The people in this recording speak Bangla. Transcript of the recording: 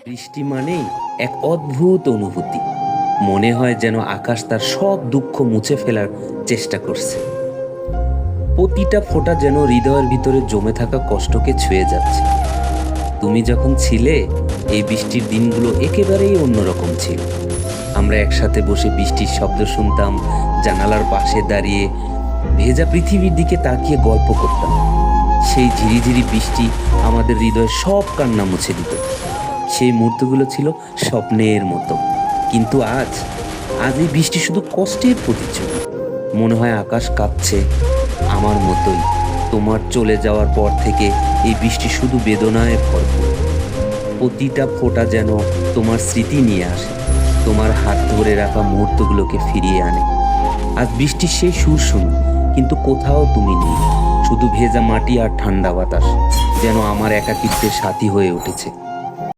বৃষ্টি মানেই এক অদ্ভুত অনুভূতি। মনে হয় যেন আকাশ তার সব দুঃখ মুছে ফেলার চেষ্টা করছে। প্রতিটা ফোঁটা যেন হৃদয়ের ভিতরে জমে থাকা কষ্টকে ছুঁয়ে যাচ্ছে। তুমি যখন ছিলে, এই বৃষ্টির দিনগুলো একেবারেই অন্যরকম ছিল। আমরা একসাথে বসে বৃষ্টির শব্দ শুনতাম, জানালার পাশে দাঁড়িয়ে ভেজা পৃথিবীর দিকে তাকিয়ে গল্প করতাম। সেই ঝিরিঝিরি বৃষ্টি আমাদের হৃদয়ের সব কান্না মুছে দিত। সেই মুহূর্তগুলো ছিল স্বপ্নের মতো। কিন্তু আজ আজ এই বৃষ্টি শুধু কষ্টের প্রতিচ্ছবি। মনে হয় আকাশ কাঁপছে আমার মতোই। তোমার চলে যাওয়ার পর থেকে এই বৃষ্টি শুধু বেদনায় ভরপুর। প্রতিটা ফোঁটা যেন তোমার স্মৃতি নিয়ে আসে, তোমার হাত ধরে রাখা মুহূর্তগুলোকে ফিরিয়ে আনে। আজ বৃষ্টির সেই সুর শুনি, কিন্তু কোথাও তুমি নেই। শুধু ভেজা মাটি আর ঠান্ডা বাতাস যেন আমার একাকিত্বের সাথী হয়ে উঠেছে।